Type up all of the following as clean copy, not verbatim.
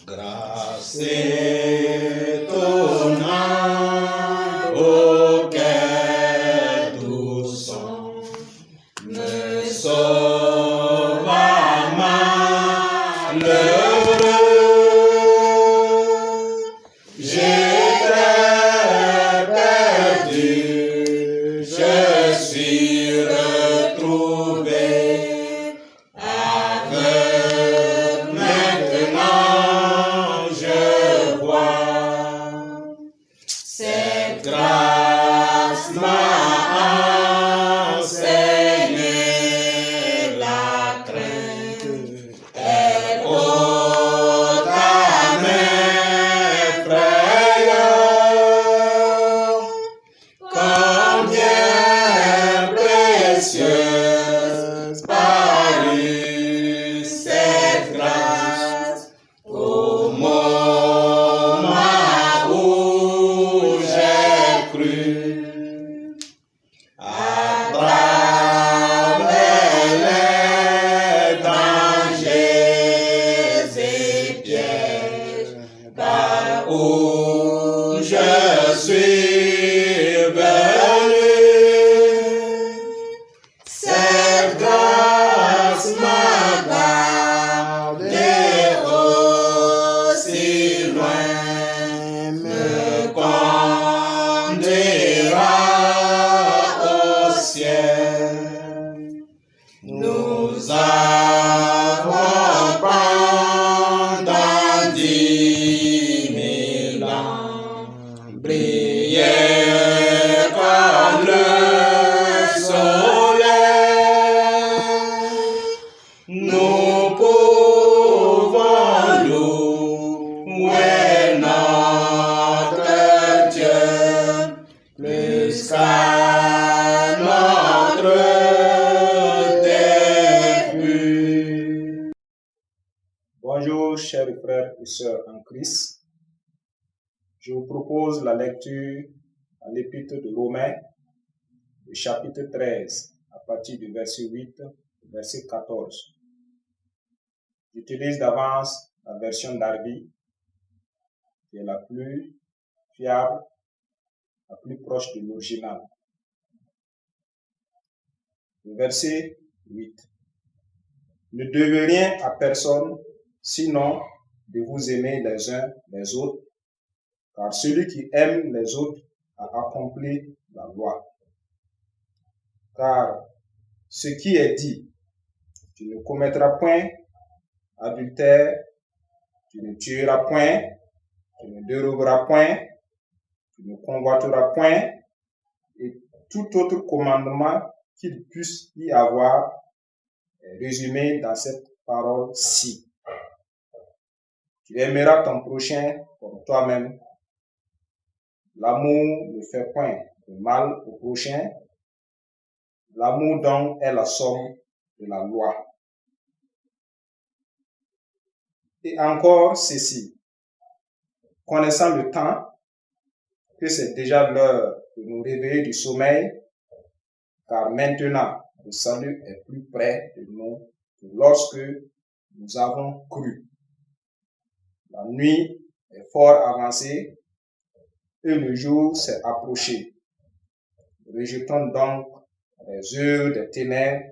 Grâce étonnante auquel tout son me sauve malheureux. J'étais perdu, je suis retrouvé. Aveugle, maintenant je vois. Cette grâce m'a enseigné la crainte. Elle ôte à mes frayeurs. Combien précieuse parut cette grâce au moment où j'ai cru. À travers les dangers et pièges par où je suis venu, cette grâce m'a gardé aussi loin, me conduira au ciel. Nous avons pendant 10 000 ans brillé comme le soleil. Nous pouvons louer notre Dieu plus qu'à notre début. Bonjour, chers frères et sœurs en Christ. Je vous propose la lecture à l'Épître de Romains, le chapitre 13, à partir du verset 8 au verset 14. J'utilise d'avance la version Darby, qui est la plus fiable, la plus proche de l'original. Le verset 8. Ne devez rien à personne, sinon de vous aimer les uns les autres, car celui qui aime les autres a accompli la loi. Car ce qui est dit, tu ne commettras point adultère, tu ne tueras point, tu ne déroberas point, tu ne convoiteras point, et tout autre commandement qu'il puisse y avoir est résumé dans cette parole-ci. Tu aimeras ton prochain comme toi-même. L'amour ne fait point de mal au prochain. L'amour donc est la somme de la loi. Et encore ceci, connaissant le temps, que c'est déjà l'heure de nous réveiller du sommeil, car maintenant le salut est plus près de nous que lorsque nous avons cru. La nuit est fort avancée et le jour s'est approché. Rejetons donc les œuvres des ténèbres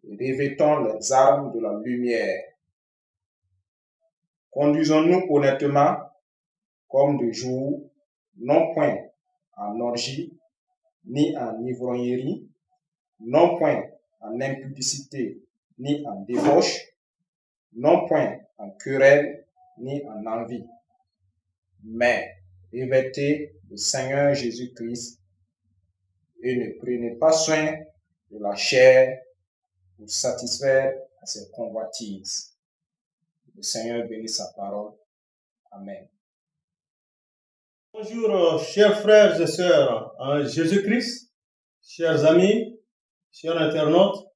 et revêtons les armes de la lumière. Conduisons-nous honnêtement comme de jour, non point en orgie, ni en ivrognerie, non point en impudicité, ni en débauche, non point en querelle, ni en envie, mais revêtez le Seigneur Jésus-Christ et ne prenez pas soin de la chair pour satisfaire à ses convoitises. Le Seigneur bénisse sa parole. Amen. Bonjour, chers frères et sœurs en Jésus-Christ, chers amis, chers internautes.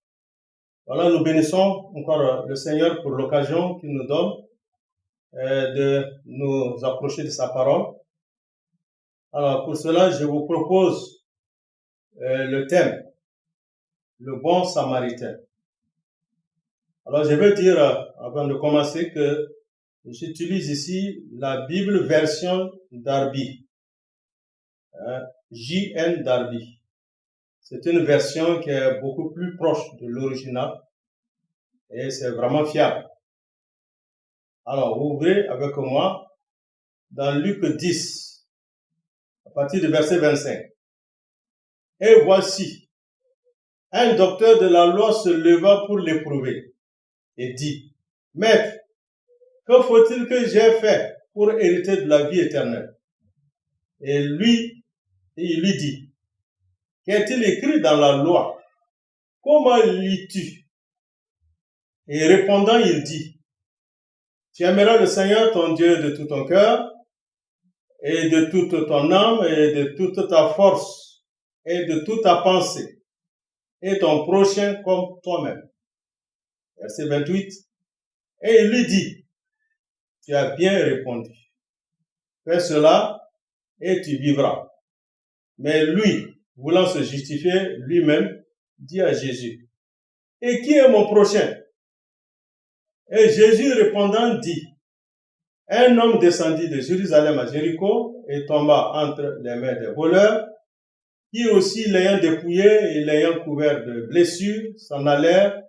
Voilà, nous bénissons encore le Seigneur pour l'occasion qu'il nous donne de nous approcher de sa parole. Alors, pour cela, je vous propose le thème, le bon samaritain. Alors, je vais dire, avant de commencer, que J'utilise ici la Bible version Darby, JN Darby. C'est une version qui est beaucoup plus proche de l'original et c'est vraiment fiable. Alors, ouvrez avec moi dans Luc 10, à partir du verset 25. Et voici, un docteur de la loi se leva pour l'éprouver et dit, Maître, que faut-il que j'aie fait pour hériter de la vie éternelle? Et il lui dit, qu'est-il écrit dans la loi? Comment lis-tu? Et répondant, il dit, tu aimeras le Seigneur ton Dieu de tout ton cœur, et de toute ton âme, et de toute ta force, et de toute ta pensée, et ton prochain comme toi-même. Verset 28. Et il lui dit, tu as bien répondu. Fais cela, et tu vivras. Mais lui, voulant se justifier lui-même, dit à Jésus, et qui est mon prochain? Et Jésus répondant dit, un homme descendit de Jérusalem à Jéricho et tomba entre les mains des voleurs, qui aussi l'ayant dépouillé et l'ayant couvert de blessures, s'en allèrent,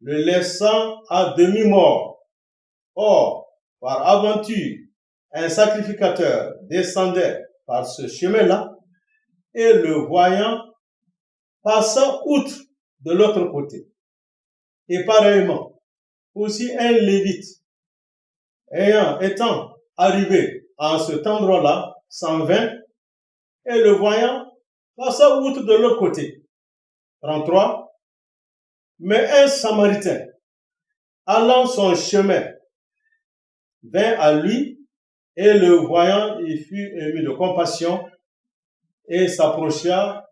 le laissant à demi-mort. Or, par aventure, un sacrificateur descendait par ce chemin-là, et le voyant, passa outre de l'autre côté. Et pareillement, aussi un lévite, étant arrivé à cet endroit-là, s'en vint, et le voyant, passa outre de l'autre côté. 33. Mais un Samaritain, allant son chemin, vint à lui, et le voyant, il fut ému de compassion, et s'approcha,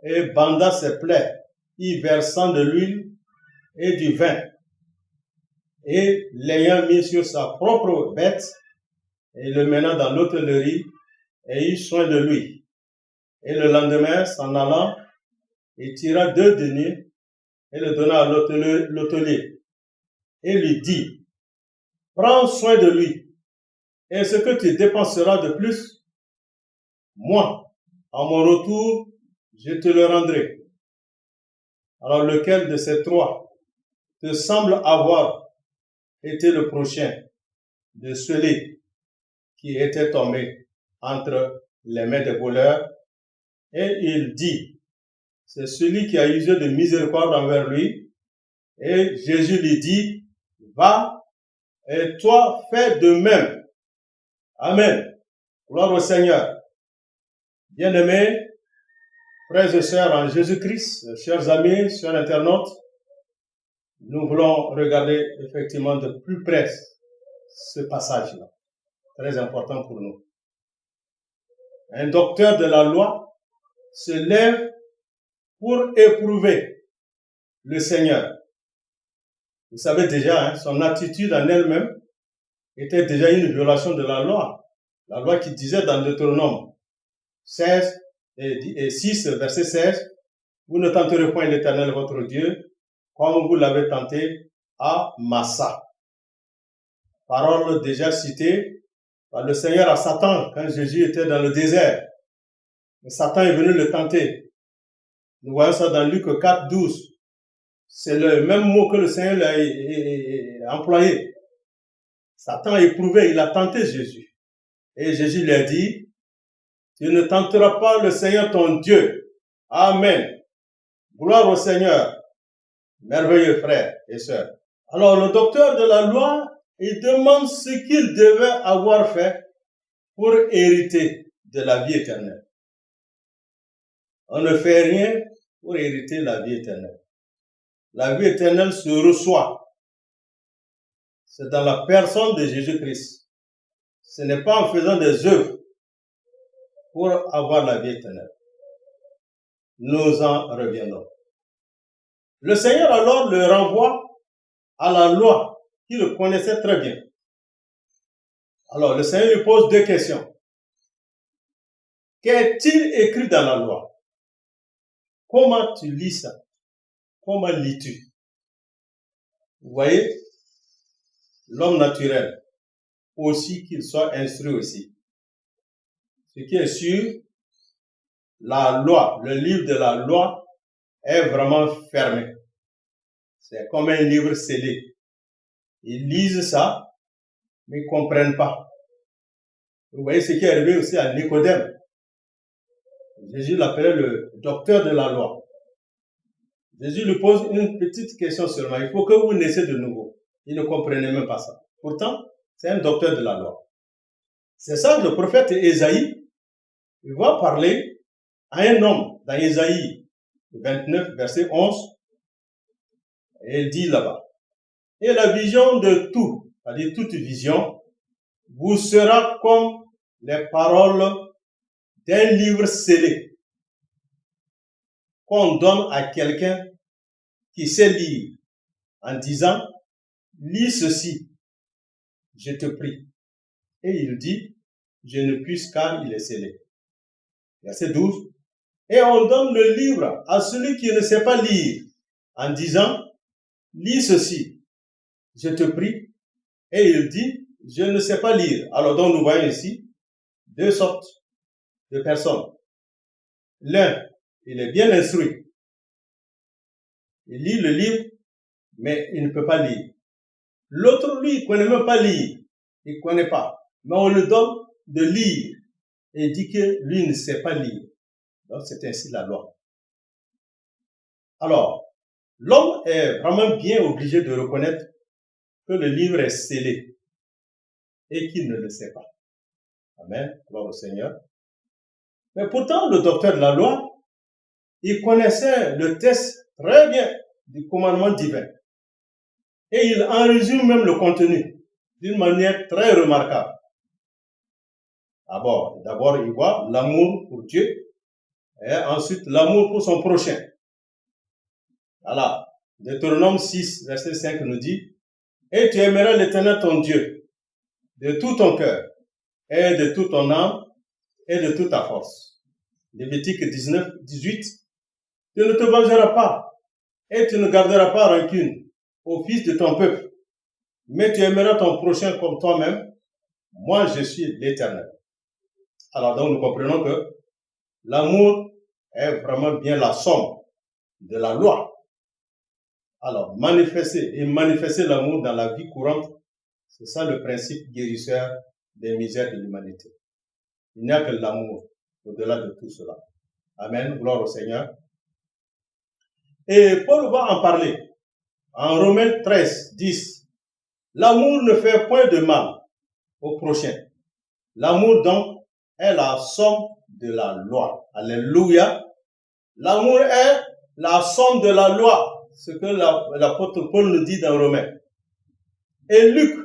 et banda ses plaies, y versant de l'huile et du vin. Et l'ayant mis sur sa propre bête, et le mena dans l'hôtellerie, et eut soin de lui. Et le lendemain, s'en allant, il tira 2 deniers, et le donna à l'hôtelier, et lui dit, prends soin de lui, et ce que tu dépenseras de plus, moi, à mon retour, je te le rendrai. Alors lequel de ces 3 te semble avoir été le prochain de celui qui était tombé entre les mains des voleurs? Et il dit, c'est celui qui a usé de miséricorde envers lui. Et Jésus lui dit, va, et toi fais de même. Amen. Gloire au Seigneur. Bien-aimés, frères et sœurs en Jésus-Christ, chers amis, chers internautes, nous voulons regarder effectivement de plus près ce passage-là, très important pour nous. Un docteur de la loi se lève pour éprouver le Seigneur. Vous savez déjà, son attitude en elle-même était déjà une violation de la loi qui disait dans Deutéronome 16 et 6, verset 16, vous ne tenterez point l'Éternel votre Dieu, comme vous l'avez tenté à Massa. Parole déjà citée par le Seigneur à Satan quand Jésus était dans le désert. Satan est venu le tenter. Nous voyons ça dans Luc 4, 12. C'est le même mot que le Seigneur a employé. Satan a éprouvé, il a tenté Jésus. Et Jésus lui a dit, tu ne tenteras pas le Seigneur ton Dieu. Amen. Gloire au Seigneur. Merveilleux frères et sœurs. Alors le docteur de la loi, il demande ce qu'il devait avoir fait pour hériter de la vie éternelle. On ne fait rien pour hériter la vie éternelle. La vie éternelle se reçoit. C'est dans la personne de Jésus-Christ. Ce n'est pas en faisant des œuvres pour avoir la vie éternelle. Nous en reviendrons. Le Seigneur alors le renvoie à la loi qu'il connaissait très bien. Alors le Seigneur lui pose 2 questions. Qu'est-il écrit dans la loi? Comment tu lis ça? Comment lis-tu? Vous voyez, l'homme naturel, aussi qu'il soit instruit aussi. Ce qui est sûr, la loi, le livre de la loi est vraiment fermé. C'est comme un livre scellé. Ils lisent ça, mais ils ne comprennent pas. Vous voyez ce qui est arrivé aussi à Nicodème. Jésus l'appelait le docteur de la loi. Jésus lui pose une petite question seulement. Il faut que vous naissiez de nouveau. Il ne comprenait même pas ça. Pourtant, c'est un docteur de la loi. C'est ça que le prophète Ésaïe, il va parler à un homme dans Ésaïe 29, verset 11. Et il dit là-bas, et la vision de tout, c'est-à-dire toute vision, vous sera comme les paroles d'un livre scellé qu'on donne à quelqu'un qui sait lire en disant, lis ceci, je te prie. Et il dit, je ne puisse car il est scellé. Verset 12. Et on donne le livre à celui qui ne sait pas lire en disant, lis ceci, je te prie. Et il dit, je ne sais pas lire. Alors donc nous voyons ici deux sortes de personnes. L'un, il est bien instruit. Il lit le livre, mais il ne peut pas lire. L'autre, lui, il ne connaît même pas lire. Il ne connaît pas. Mais on lui donne de lire. Et il dit que lui ne sait pas lire. Donc c'est ainsi la loi. Alors, l'homme est vraiment bien obligé de reconnaître que le livre est scellé et qu'il ne le sait pas. Amen. Gloire au Seigneur. Mais pourtant, le docteur de la loi, il connaissait le texte très bien du commandement divin. Et il en résume même le contenu d'une manière très remarquable. D'abord, il voit l'amour pour Dieu et ensuite l'amour pour son prochain. Voilà. Deutéronome 6, verset 5 nous dit, et tu aimeras l'Éternel ton Dieu de tout ton cœur et de toute ton âme et de toute ta force. Lévitique 19, 18, tu ne te vengeras pas et tu ne garderas pas rancune au fils de ton peuple, mais tu aimeras ton prochain comme toi-même. Moi, je suis l'Éternel. Alors donc, nous comprenons que l'amour est vraiment bien la somme de la loi. Alors, manifester l'amour dans la vie courante, c'est ça le principe guérisseur des misères de l'humanité. Il n'y a que l'amour au-delà de tout cela. Amen, gloire au Seigneur. Et Paul va en parler en Romains 13, 10. L'amour ne fait point de mal au prochain. L'amour donc est la somme de la loi. Alléluia. L'amour est la somme de la loi, ce que l'apôtre Paul nous dit dans Romains. Et Luc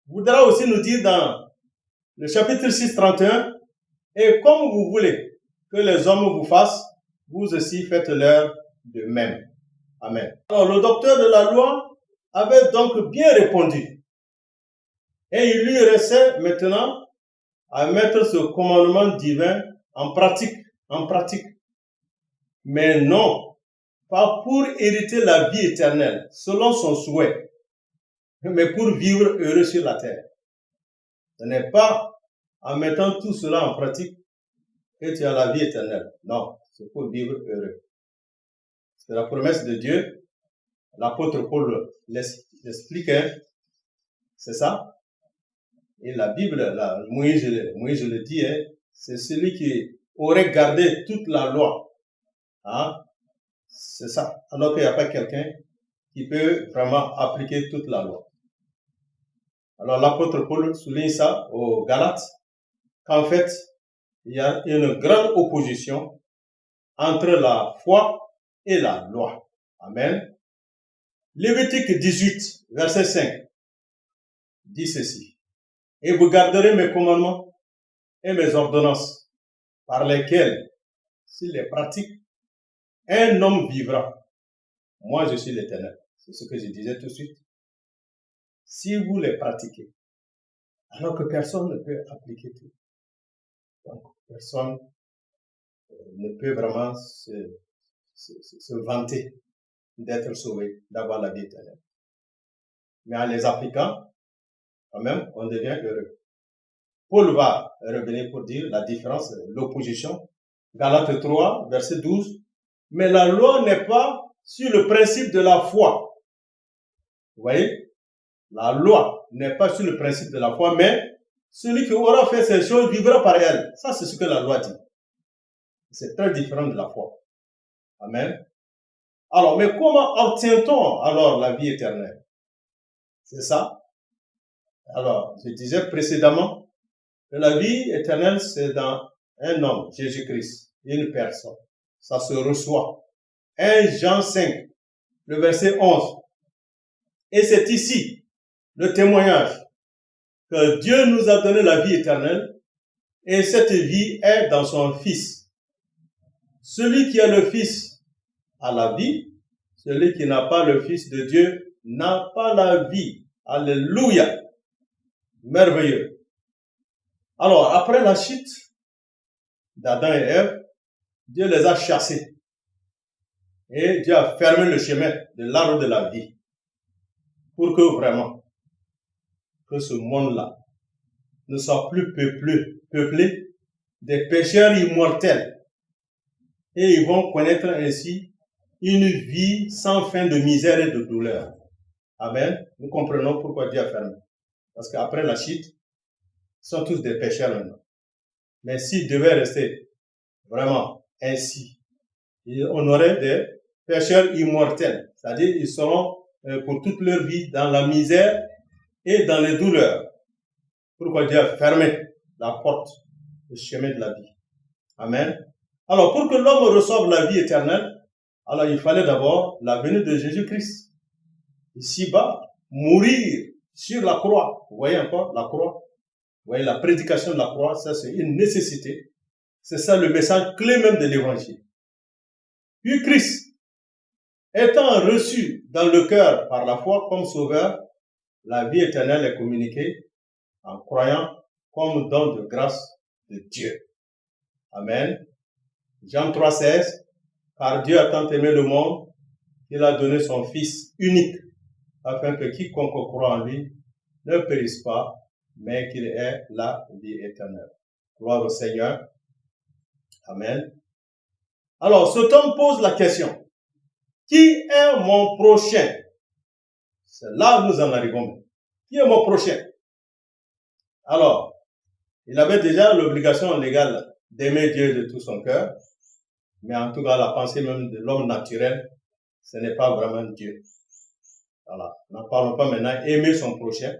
voudra aussi nous dire dans le chapitre 6, 31, et comme vous voulez que les hommes vous fassent, vous aussi faites-leur de même. Amen. Alors le docteur de la loi avait donc bien répondu. Et il lui restait maintenant à mettre ce commandement divin en pratique. Mais non, pas pour hériter la vie éternelle, selon son souhait, mais pour vivre heureux sur la terre. Ce n'est pas en mettant tout cela en pratique que tu as la vie éternelle. Non, c'est pour vivre heureux. C'est la promesse de Dieu. L'apôtre Paul l'explique, hein? C'est ça. Et la Bible, là, Moïse le dit, hein? C'est celui qui aurait gardé toute la loi. Hein? C'est ça. Alors qu'il n'y a pas quelqu'un qui peut vraiment appliquer toute la loi. Alors l'apôtre Paul souligne ça aux Galates, qu'en fait, il y a une grande opposition entre la foi et la loi. Amen. Lévitique 18, verset 5, dit ceci. Et vous garderez mes commandements et mes ordonnances, par lesquelles, s'il les pratique, un homme vivra. Moi, je suis l'Éternel. C'est ce que je disais tout de suite. Si vous les pratiquez, alors que personne ne peut appliquer tout. Donc, personne ne peut vraiment se vanter d'être sauvé, d'avoir la vie éternelle. Mais en les appliquant, quand même, on devient heureux. Paul va revenir pour dire la différence, l'opposition. Galates 3, verset 12. Mais la loi n'est pas sur le principe de la foi. Vous voyez? La loi n'est pas sur le principe de la foi, mais celui qui aura fait ces choses vivra par elle. Ça, c'est ce que la loi dit. C'est très différent de la foi. Amen. Alors, mais comment obtient-on alors la vie éternelle? C'est ça. Alors, je disais précédemment que la vie éternelle, c'est dans un homme, Jésus-Christ, une personne. Ça se reçoit. 1 Jean 5, le verset 11. Et c'est ici le témoignage que Dieu nous a donné la vie éternelle et cette vie est dans son Fils. Celui qui a le Fils a la vie, celui qui n'a pas le Fils de Dieu n'a pas la vie. Alléluia! Merveilleux. Alors, après la chute d'Adam et Ève, Dieu les a chassés. Et Dieu a fermé le chemin de l'arbre de la vie. Pour que vraiment, que ce monde-là ne soit plus peuplé des pécheurs immortels. Et ils vont connaître ainsi une vie sans fin de misère et de douleur. Amen. Nous comprenons pourquoi Dieu a fermé. Parce qu'après la chute, ils sont tous des pécheurs maintenant. Mais s'ils devaient rester vraiment ainsi, on aurait des pécheurs immortels. C'est-à-dire, ils seront pour toute leur vie dans la misère et dans les douleurs. Pourquoi Dieu a fermé la porte, le chemin de la vie. Amen. Alors, pour que l'homme reçoive la vie éternelle, alors il fallait d'abord la venue de Jésus-Christ. Ici-bas, mourir sur la croix. Vous voyez encore la croix? Vous voyez la prédication de la croix, ça c'est une nécessité. C'est ça le message clé même de l'évangile. Puis Christ, étant reçu dans le cœur par la foi comme sauveur, la vie éternelle est communiquée en croyant comme don de grâce de Dieu. Amen. Jean 3,16. Car Dieu a tant aimé le monde qu'il a donné son Fils unique, afin que quiconque croit en lui ne périsse pas, mais qu'il ait la vie éternelle. Gloire au Seigneur. Amen. Alors, cet homme pose la question. Qui est mon prochain? C'est là où nous en arrivons. Qui est mon prochain? Alors, il avait déjà l'obligation légale d'aimer Dieu de tout son cœur, mais en tout cas, la pensée même de l'homme naturel, ce n'est pas vraiment Dieu. Voilà. N'en parlons pas maintenant, aimer son prochain.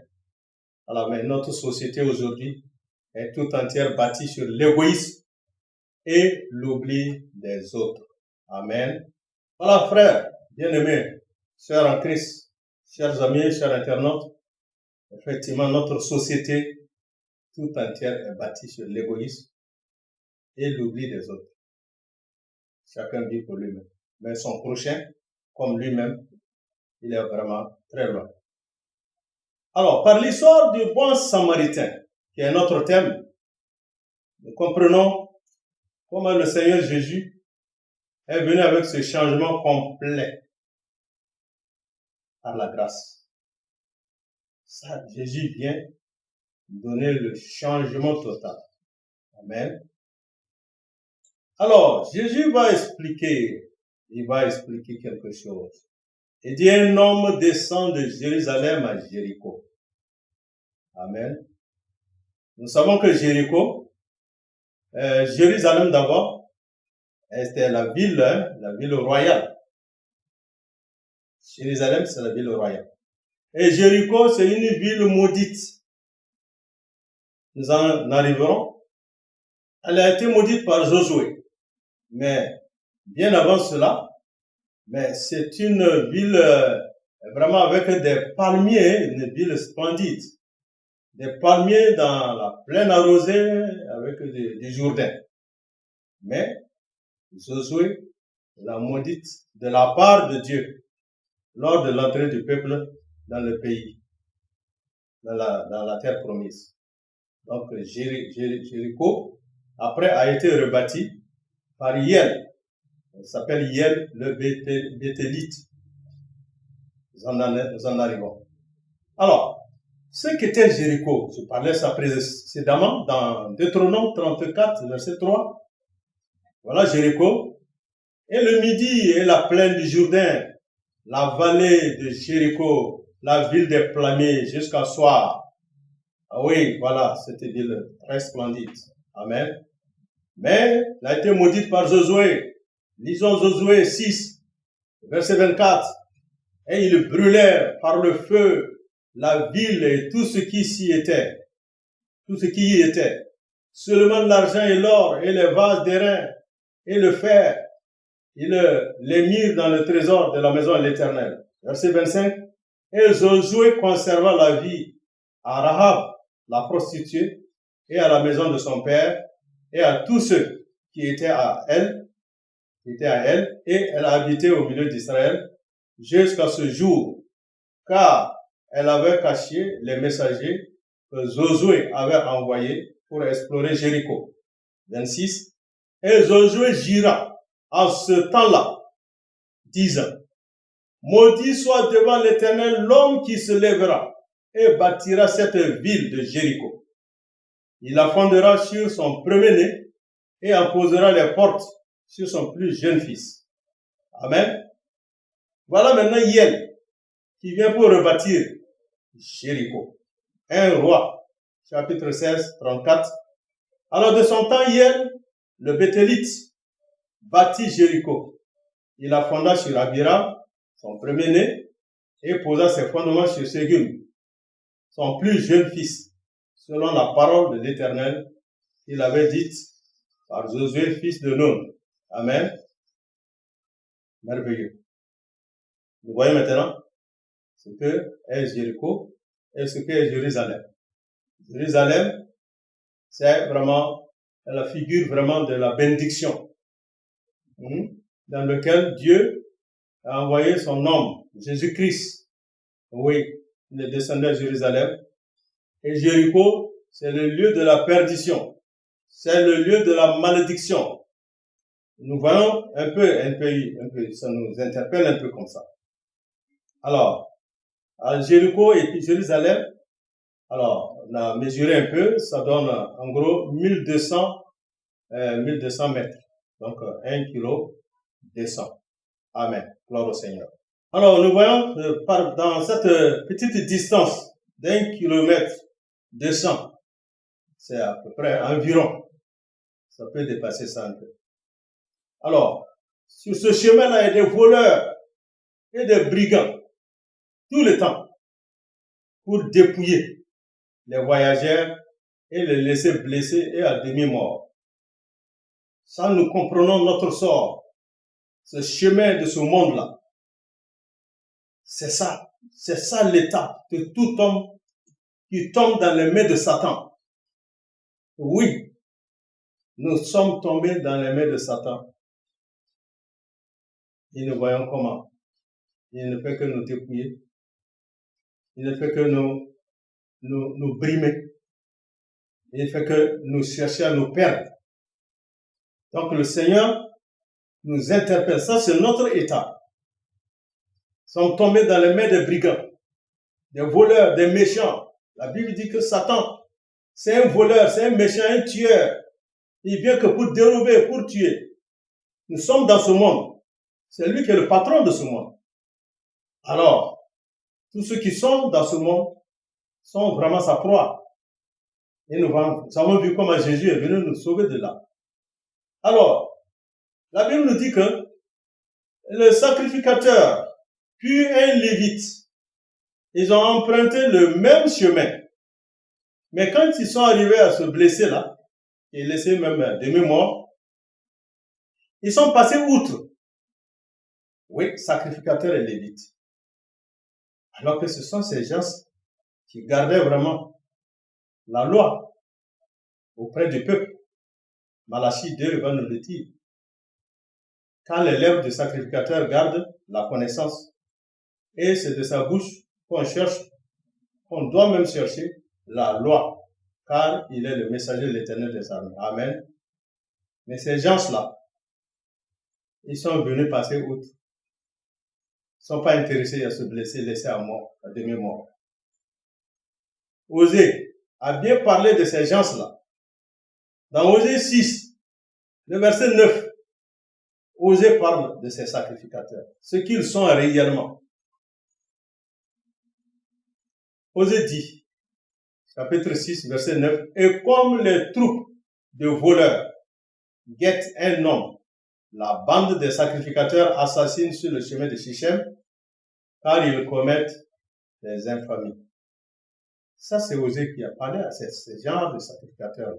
Alors, mais notre société aujourd'hui est tout entière bâtie sur l'égoïsme et l'oubli des autres. Amen. Voilà, frères, bien-aimés, sœurs en Christ, chers amis, chers internautes, effectivement, notre société tout entière est bâtie sur l'égoïsme et l'oubli des autres. Chacun vit pour lui-même. Mais son prochain, comme lui-même, il est vraiment très loin. Alors, par l'histoire du bon samaritain, qui est notre thème, nous comprenons comment le Seigneur Jésus est venu avec ce changement complet par la grâce. Ça, Jésus vient donner le changement total. Amen. Alors, Jésus va expliquer quelque chose. Il dit, un homme descend de Jérusalem à Jéricho. Amen. Nous savons que Jéricho, Jérusalem d'abord, c'était la ville royale. Jérusalem, c'est la ville royale. Et Jéricho, c'est une ville maudite. Nous en arriverons. Elle a été maudite par Josué. Mais bien avant cela, mais c'est une ville vraiment avec des palmiers, une ville splendide. Des palmiers dans la plaine arrosée avec du Jourdain. Mais Josué l'a maudite de la part de Dieu lors de l'entrée du peuple dans le pays, dans la terre promise. Donc Jéricho, après, a été rebâti par Hiel. Il s'appelle Hiel le Béthélite. Nous en arrivons. Alors, Ce qu'était Jéricho, je parlais ça précédemment dans Deutéronome 34, verset 3. Voilà Jéricho. Et le Midi et la plaine du Jourdain, la vallée de Jéricho, la ville des Plamiers jusqu'à Soir. Ah oui, voilà, cette ville très splendide. Amen. Mais elle a été maudite par Josué. Lisons Josué 6, verset 24. Et ils brûlèrent par le feu la ville et tout ce qui s'y était. Tout ce qui y était. Seulement l'argent et l'or et les vases d'airain et le fer. Ils les mirent dans le trésor de la maison de l'Éternel. Verset 25. Et Josué conserva la vie à Rahab, la prostituée, et à la maison de son père, et à tous ceux qui étaient à elle, et elle a habité au milieu d'Israël jusqu'à ce jour, car elle avait caché les messagers que Josué avait envoyés pour explorer Jéricho. 26. Et Josué jura en ce temps-là, disant, maudit soit devant l'Éternel l'homme qui se lèvera et bâtira cette ville de Jéricho. Il la fondera sur son premier-né et en posera les portes sur son plus jeune fils. Amen. Voilà maintenant Hiel qui vient pour rebâtir Jéricho. Un roi, chapitre 16, 34. Alors de son temps, Hiel, le Béthélite, bâtit Jéricho. Il la fonda sur Abiram, son premier-né, et posa ses fondements sur Ségum, son plus jeune fils, selon la parole de l'Éternel qu'il avait dite par Josué, fils de Nun. Amen. Merveilleux. Vous voyez maintenant ce que est Jéricho et ce qu'est Jérusalem. Jérusalem, c'est vraiment la figure vraiment de la bénédiction, dans lequel Dieu a envoyé son homme, Jésus-Christ. Oui, il est descendu à Jérusalem. Et Jéricho, c'est le lieu de la perdition. C'est le lieu de la malédiction. Nous voyons un peu, ça nous interpelle un peu comme ça. Alors, à Jéricho et puis Jérusalem, alors, on a mesuré un peu, ça donne en gros 1200 mètres. Donc, 1 kilo 200. Amen. Gloire au Seigneur. Alors, nous voyons dans cette petite distance d'1 kilomètre 200, c'est à peu près environ, ça peut dépasser ça un peu. Alors, sur ce chemin-là, il y a des voleurs et des brigands tout le temps pour dépouiller les voyageurs et les laisser blessés et à demi-morts. Ça, nous comprenons notre sort, ce chemin de ce monde-là. C'est ça l'état de tout homme qui tombe dans les mains de Satan. Oui, nous sommes tombés dans les mains de Satan. Et nous voyons comment. Il ne fait que nous dépouiller. Il ne fait que nous brimer. Il ne fait que nous chercher à nous perdre. Donc le Seigneur nous interpelle. Ça, c'est notre état. Nous sommes tombés dans les mains des brigands, des voleurs, des méchants. La Bible dit que Satan, c'est un voleur, c'est un méchant, un tueur. Il vient que pour dérober, pour tuer. Nous sommes dans ce monde. C'est lui qui est le patron de ce monde. Alors, tous ceux qui sont dans ce monde sont vraiment sa proie. Et nous avons vu comment Jésus est venu nous sauver de là. Alors, la Bible nous dit que le sacrificateur, puis un lévite, ils ont emprunté le même chemin. Mais quand ils sont arrivés à se blesser là, et laissés même demi-mort, ils sont passés outre. Oui, sacrificateur et lévite. Alors que ce sont ces gens qui gardaient vraiment la loi auprès du peuple. Malachie 2 va nous le dire. Quand les lèvres du sacrificateur gardent la connaissance, et c'est de sa bouche qu'on cherche, qu'on doit même chercher la loi, car il est le messager de l'Éternel des armées. Amen. Mais ces gens-là, ils sont venus passer outre. Ils ne sont pas intéressés à se blesser, laisser à mort, à demi-mort. Osée a bien parlé de ces gens-là. Dans Osée 6, le verset 9, Osée parle de ces sacrificateurs, ce qu'ils sont réellement. Osée dit, chapitre 6, verset 9, « Et comme les troupes de voleurs guettent un homme, la bande des sacrificateurs assassine sur le chemin de Shichem, car ils commettent des infamies. » Ça, c'est Osée qui a parlé à ce genre de sacrificateurs.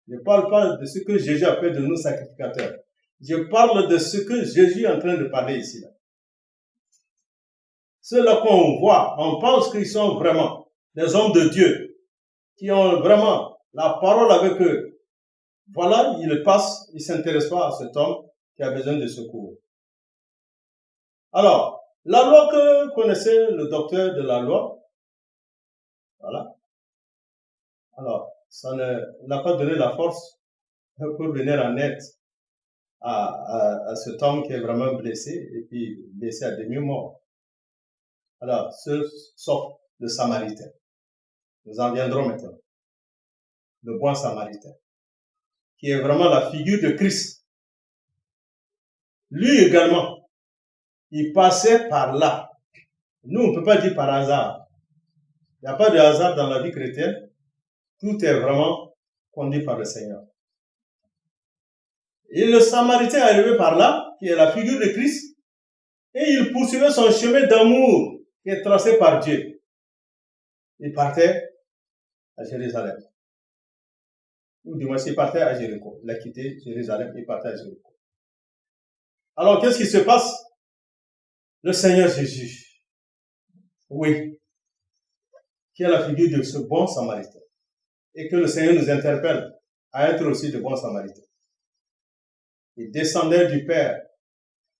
Je ne parle pas de ce que Jésus appelle de nous sacrificateurs. Je parle de ce que Jésus est en train de parler ici. Ceux-là qu'on voit, on pense qu'ils sont vraiment des hommes de Dieu, qui ont vraiment la parole avec eux. Voilà, ils passent, ils ne s'intéressent pas à cet homme qui a besoin de secours. Alors, la loi que connaissait le docteur de la loi, voilà. Alors, ça n'a pas donné la force pour venir en aide à cet homme qui est vraiment blessé, et puis blessé à demi-mort. Alors, sauf le Samaritain. Nous en viendrons maintenant. Le bon Samaritain, qui est vraiment la figure de Christ. Lui également, il passait par là. Nous, on ne peut pas dire par hasard. Il n'y a pas de hasard dans la vie chrétienne. Tout est vraiment conduit par le Seigneur. Et le Samaritain est arrivé par là, qui est la figure de Christ, et il poursuivait son chemin d'amour qui est tracé par Dieu. Il partait à Jérusalem. Ou du moins, il partait à Jéricho. Il a quitté Jérusalem, il partait à Jéricho. Alors, qu'est-ce qui se passe? Le Seigneur Jésus, oui, qui est la figure de ce bon Samaritain, et que le Seigneur nous interpelle à être aussi de bons Samaritains. Il descendait du Père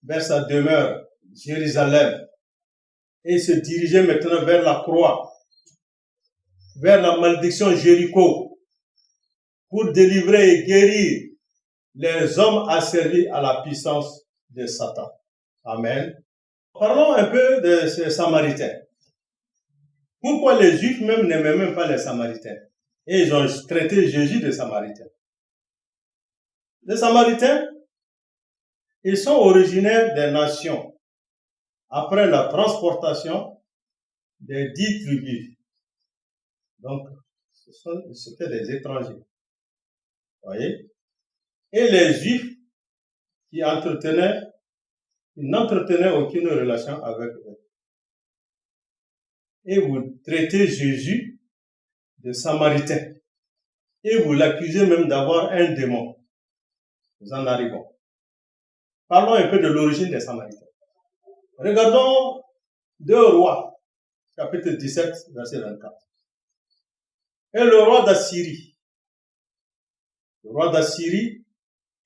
vers sa demeure, Jérusalem, et il se dirigeait maintenant vers la croix, vers la malédiction Jéricho, pour délivrer et guérir les hommes asservis à la puissance de Satan. Amen. Parlons un peu de ces Samaritains. Pourquoi les Juifs même n'aimaient même pas les Samaritains? Et ils ont traité Jésus de Samaritain. Les Samaritains, ils sont originaires des nations après la transportation des 10 tribus. Donc, c'était des étrangers. Voyez? Et les Juifs qui n'entretenaient aucune relation avec eux. Et vous traitez Jésus de Samaritain. Et vous l'accusez même d'avoir un démon. Nous en arrivons. Parlons un peu de l'origine des Samaritains. Regardons 2 Rois, chapitre 17, verset 24. Et le roi d'Assyrie,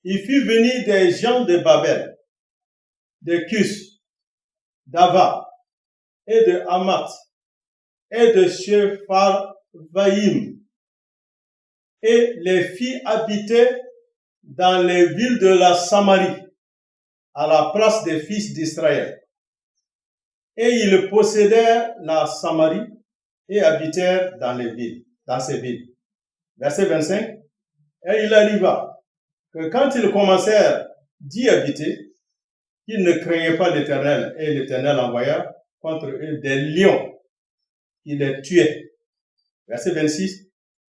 il fit venir des gens de Babel, de Cus, d'Ava, et de Hamath, et de Shepharvaïm, et les fit habiter dans les villes de la Samarie, à la place des fils d'Israël. Et ils possédèrent la Samarie et habitèrent dans ces villes. Verset 25. Et il arriva que quand ils commencèrent d'y habiter, ils ne craignaient pas l'Éternel, et l'Éternel envoya contre eux des lions qui les tuaient. Verset 26.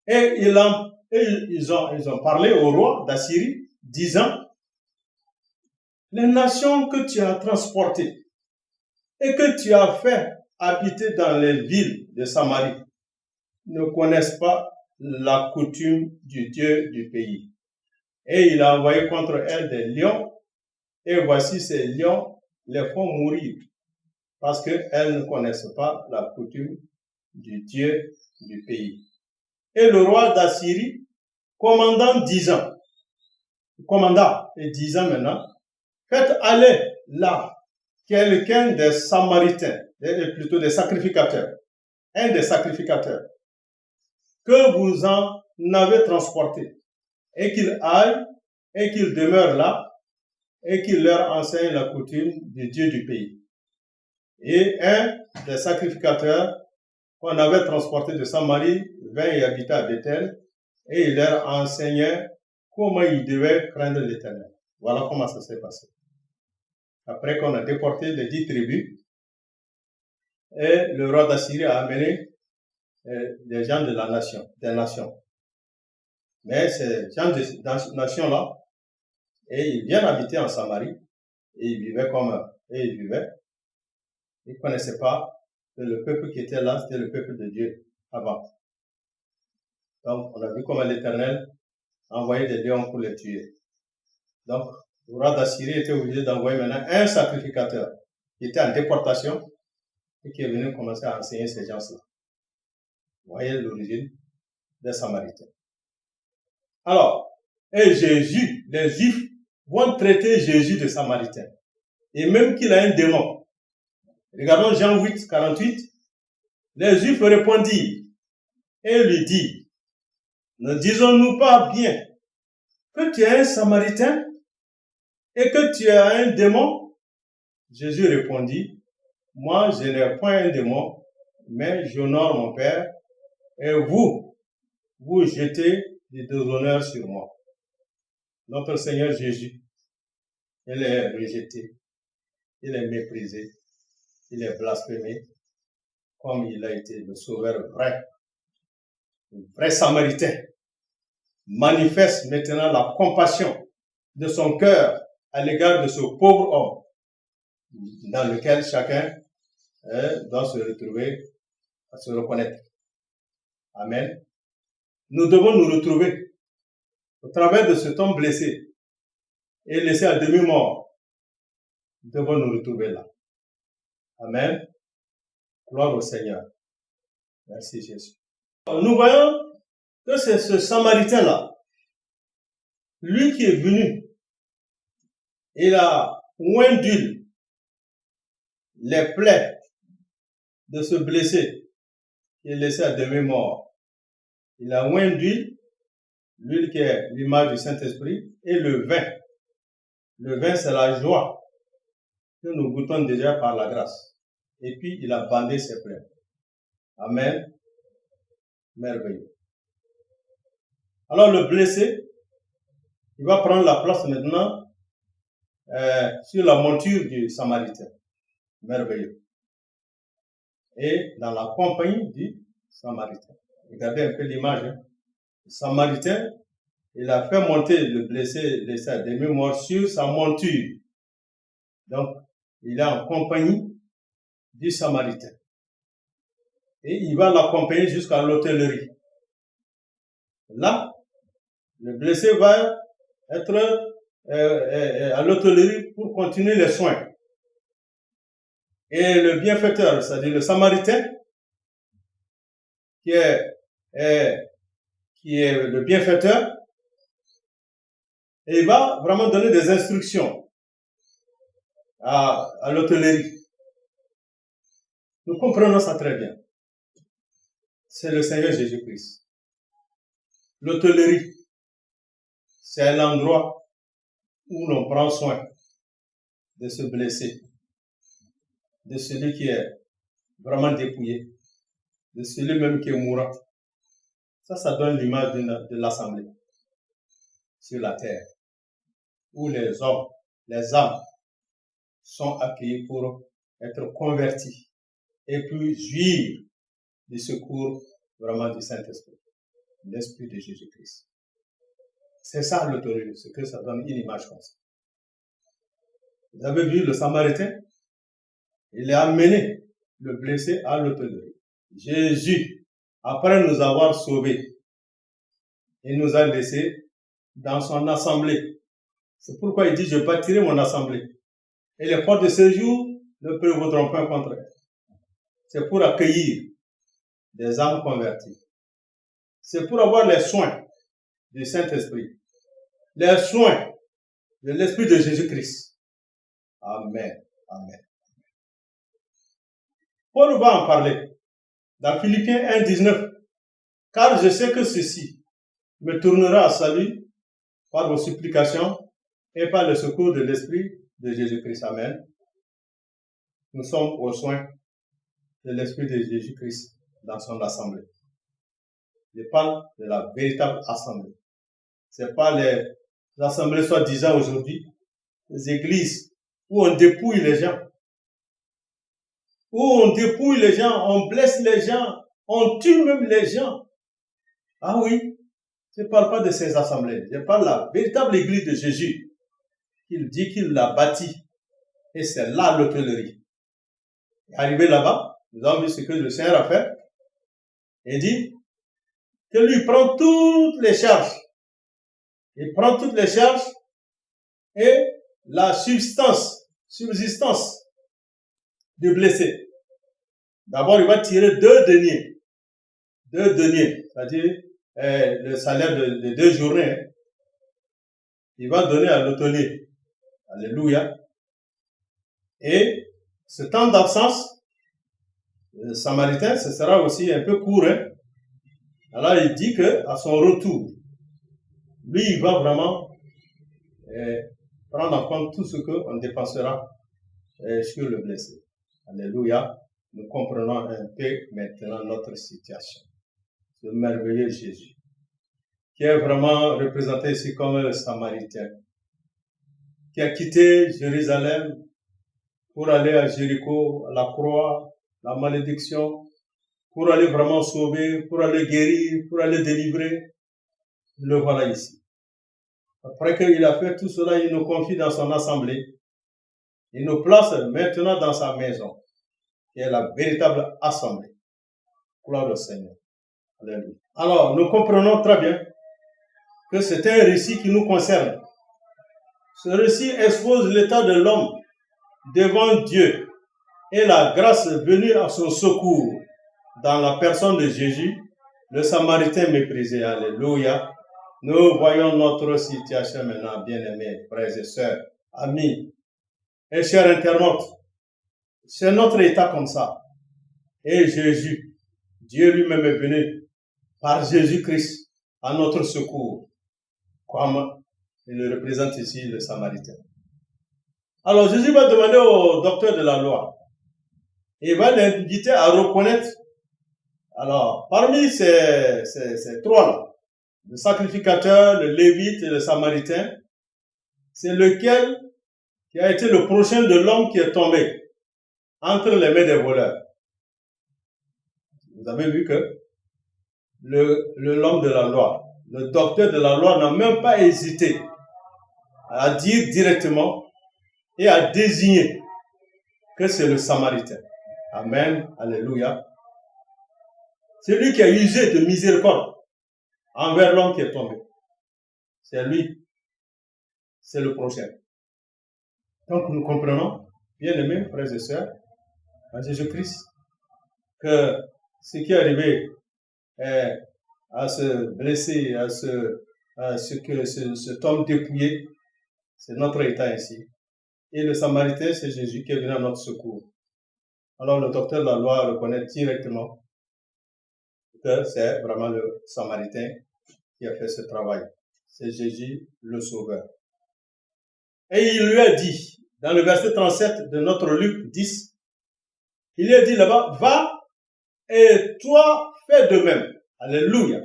Et ils ont parlé au roi d'Assyrie, disant, les nations que tu as transportées et que tu as fait habiter dans les villes de Samarie ne connaissent pas la coutume du Dieu du pays. Et il a envoyé contre elles des lions, et voici ces lions les font mourir, parce qu'elles ne connaissent pas la coutume du Dieu du pays. Et le roi d'Assyrie, commanda et disant maintenant, faites aller là quelqu'un des Samaritains, plutôt des sacrificateurs, un des sacrificateurs, que vous en avez transporté, et qu'il aille, et qu'il demeure là, et qu'il leur enseigne la coutume du Dieu du pays. Et un des sacrificateurs qu'on avait transportés de Samarie, vinrent et habitaient à Bethel, et il leur enseignait comment ils devaient craindre l'Éternel. Voilà comment ça s'est passé. Après qu'on a déporté les 10 tribus, et le roi d'Assyrie a amené des gens de la nation, des nations. Mais ces gens de nations-là, et ils viennent habiter en Samarie, et ils vivaient comme eux. Et ils vivaient. Ils ne connaissaient pas que le peuple qui était là, c'était le peuple de Dieu avant. Donc, on a vu comment l'Éternel envoyait des lions pour les tuer. Donc, le roi d'Assyrie était obligé d'envoyer maintenant un sacrificateur qui était en déportation et qui est venu commencer à enseigner ces gens-là. Vous voyez l'origine des Samaritains. Alors, et Jésus, les Juifs vont traiter Jésus de Samaritain. Et même qu'il a un démon. Regardons Jean 8, 48. Les Juifs répondirent et lui dirent, ne disons-nous pas bien que tu es un Samaritain et que tu as un démon? Jésus répondit, moi je n'ai point un démon, mais j'honore mon Père, et vous jetez des déshonneurs sur moi. Notre Seigneur Jésus, il est rejeté, il est méprisé, il est blasphémé, comme il a été le sauveur vrai, le vrai Samaritain, manifeste maintenant la compassion de son cœur à l'égard de ce pauvre homme dans lequel chacun doit se retrouver, à se reconnaître. Amen. Nous devons nous retrouver au travers de cet homme blessé et laissé à demi-mort. Nous devons nous retrouver là. Amen. Gloire au Seigneur. Merci Jésus. Nous voyons que c'est ce Samaritain-là, lui qui est venu, il a oint d'huile les plaies de ce blessé qui est laissé à demi-mort. Il a oint d'huile, l'huile qui est l'image du Saint-Esprit, et le vin. Le vin, c'est la joie que nous goûtons déjà par la grâce. Et puis, il a bandé ses plaies. Amen. Merveilleux. Alors, le blessé, il va prendre la place maintenant sur la monture du Samaritain. Merveilleux. Et dans la compagnie du Samaritain. Regardez un peu l'image. Hein. Le Samaritain, il a fait monter le blessé laissé à demi-mort sur sa monture. Donc, il est en compagnie du Samaritain. Et il va l'accompagner jusqu'à l'hôtellerie. Là, le blessé va être à l'hôtellerie pour continuer les soins. Et le bienfaiteur, c'est-à-dire le Samaritain, qui est le bienfaiteur, et il va vraiment donner des instructions à l'hôtellerie. Nous comprenons ça très bien. C'est le Seigneur Jésus-Christ. L'hôtellerie, c'est l'endroit où l'on prend soin de ce blessé, de celui qui est vraiment dépouillé, de celui même qui est mourant. Ça donne l'image de l'assemblée sur la terre, où les hommes, les âmes sont accueillis pour être convertis et puis jouir du secours vraiment du Saint-Esprit, l'Esprit de Jésus-Christ. C'est ça l'hôtellerie, ce que ça donne une image comme ça. Vous avez vu le Samaritain? Il a amené le blessé à l'hôtellerie. Jésus, après nous avoir sauvés, il nous a laissés dans son assemblée. C'est pourquoi il dit, je bâtirai mon assemblée. Et les portes de séjour ne prévaudront pas contre elle. C'est pour accueillir des âmes converties. C'est pour avoir les soins du Saint-Esprit. Les soins de l'Esprit de Jésus-Christ. Amen. Amen. Paul va en parler dans Philippiens 1, 19. Car je sais que ceci me tournera à salut par vos supplications et par le secours de l'Esprit de Jésus-Christ. Amen. Nous sommes aux soins de l'Esprit de Jésus-Christ. dans son assemblée. Je parle de la véritable assemblée. C'est pas les assemblées soi-disant aujourd'hui, les églises où on dépouille les gens. Où on dépouille les gens, on blesse les gens, on tue même les gens. Ah oui, je ne parle pas de ces assemblées. Je parle de la véritable église de Jésus. Il dit qu'il l'a bâtie. Et c'est là l'hôtellerie. Arrivé là-bas, nous avons vu ce que le Seigneur a fait. Il dit que lui prend toutes les charges. Il prend toutes les charges et la subsistance de blessé. D'abord, il va tirer 2 deniers. 2 deniers, c'est-à-dire le salaire de 2 journées. Il va donner à l'hôtelier. Alléluia. Et ce temps d'absence, le Samaritain, ce sera aussi un peu court. Alors, il dit que à son retour, lui, il va vraiment prendre en compte tout ce qu'on dépensera sur le blessé. Alléluia. Nous comprenons un peu maintenant notre situation. Ce merveilleux Jésus, qui est vraiment représenté ici comme le Samaritain, qui a quitté Jérusalem pour aller à Jéricho, à la croix, la malédiction, pour aller vraiment sauver, pour aller guérir, pour aller délivrer. Le voilà ici. Après qu'il a fait tout cela, il nous confie dans son assemblée. Il nous place maintenant dans sa maison, qui est la véritable assemblée. Gloire au Seigneur. Alléluia. Alors, nous comprenons très bien que c'est un récit qui nous concerne. Ce récit expose l'état de l'homme devant Dieu et la grâce venue à son secours dans la personne de Jésus, le Samaritain méprisé. Alléluia. Nous voyons notre situation maintenant, bien-aimés, frères et sœurs, amis et chers internautes. C'est notre état comme ça. Et Jésus, Dieu lui-même est venu par Jésus-Christ à notre secours, comme il le représente ici, le Samaritain. Alors Jésus va demander au docteur de la loi, il va l'inviter à reconnaître, alors parmi ces 3-là, le sacrificateur, le lévite et le samaritain, c'est lequel qui a été le prochain de l'homme qui est tombé entre les mains des voleurs. Vous avez vu que l'homme de la loi, le docteur de la loi n'a même pas hésité à dire directement et à désigner que c'est le Samaritain. Amen, alléluia. C'est lui qui a usé de miséricorde envers l'homme qui est tombé. C'est lui, c'est le prochain. Donc nous comprenons, bien aimés frères et sœurs, en Jésus-Christ, que ce qui est arrivé à ce blessé, à cet homme dépouillé, c'est notre état ici. Et le Samaritain, c'est Jésus qui est venu à notre secours. Alors le docteur de la loi reconnaît directement que c'est vraiment le Samaritain qui a fait ce travail. C'est Jésus le Sauveur. Et il lui a dit, dans le verset 37 de notre Luc 10, il lui a dit là-bas, va et toi fais de même. Alléluia.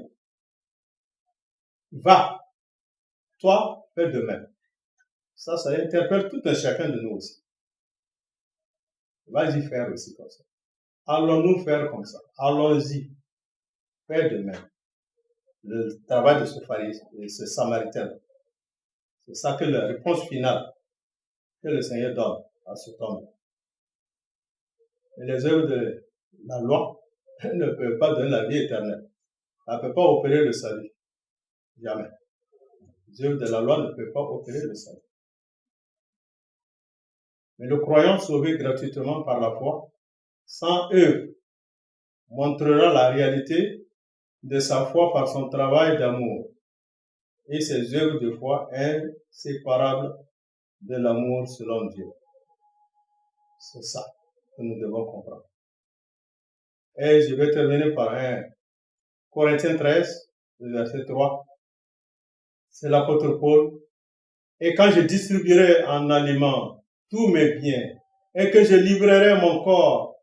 Va, toi fais de même. Ça interpelle tout un chacun de nous aussi. Vas-y faire aussi comme ça. Allons-nous faire comme ça. Allons-y. Faire de même. Le travail de ce pharisien, de ce Samaritain. C'est ça que la réponse finale que le Seigneur donne à cet homme. Et les œuvres de la loi ne peuvent pas donner la vie éternelle. Elle ne peut pas opérer le salut. Jamais. Les œuvres de la loi ne peuvent pas opérer le salut. Mais le croyant sauvé gratuitement par la foi, sans œuvre, montrera la réalité de sa foi par son travail d'amour et ses œuvres de foi inséparables de l'amour selon Dieu. C'est ça que nous devons comprendre. Et je vais terminer par 1 Corinthiens 13, le verset 3. C'est l'apôtre Paul. Et quand je distribuerai en aliment tous mes biens et que je livrerai mon corps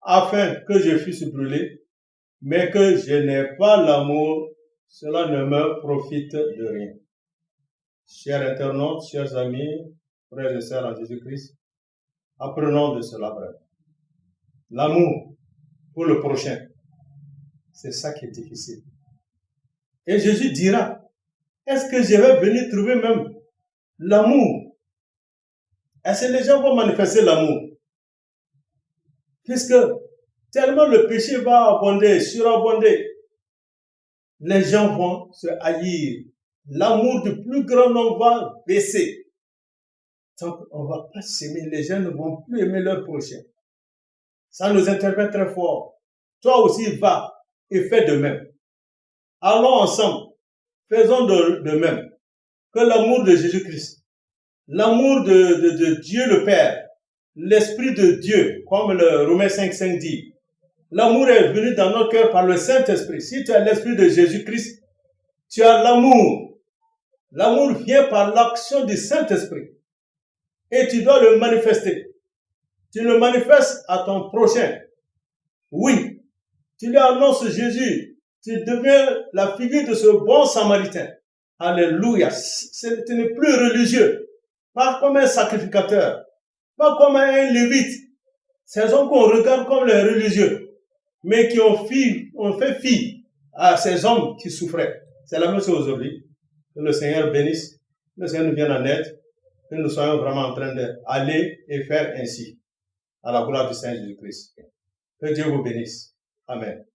afin que je fusse brûlé, mais que je n'ai pas l'amour, cela ne me profite de rien. Chers internautes, chers amis, frères et sœurs en Jésus-Christ, apprenons de cela, frère. L'amour pour le prochain, c'est ça qui est difficile. Et Jésus dira, est-ce que je vais venir trouver même l'amour? Est-ce que les gens vont manifester l'amour? Puisque tellement le péché va abonder, surabonder, les gens vont se haïr. L'amour du plus grand nombre va baisser. Donc, on ne va pas s'aimer. Les gens ne vont plus aimer leur prochain. Ça nous interpelle très fort. Toi aussi, va et fais de même. Allons ensemble. Faisons de même. Que l'amour de Jésus-Christ, l'amour de Dieu le Père, l'Esprit de Dieu, comme le Romains 5,5 dit, l'amour est venu dans notre cœur par le Saint-Esprit. Si tu as l'Esprit de Jésus-Christ, tu as l'amour. L'amour vient par l'action du Saint-Esprit. Et tu dois le manifester. Tu le manifestes à ton prochain. Oui. Tu lui annonces Jésus. Tu deviens la figure de ce bon Samaritain. Alléluia. Tu n'es plus religieux. Pas comme un sacrificateur. Pas comme un lévite. Ces hommes qu'on regarde comme les religieux. Mais qui ont fait fi à ces hommes qui souffraient. C'est la même chose aujourd'hui. Que le Seigneur bénisse. Que le Seigneur nous vienne en aide. Que nous soyons vraiment en train d'aller et faire ainsi. À la gloire du Seigneur Jésus-Christ. Que Dieu vous bénisse. Amen.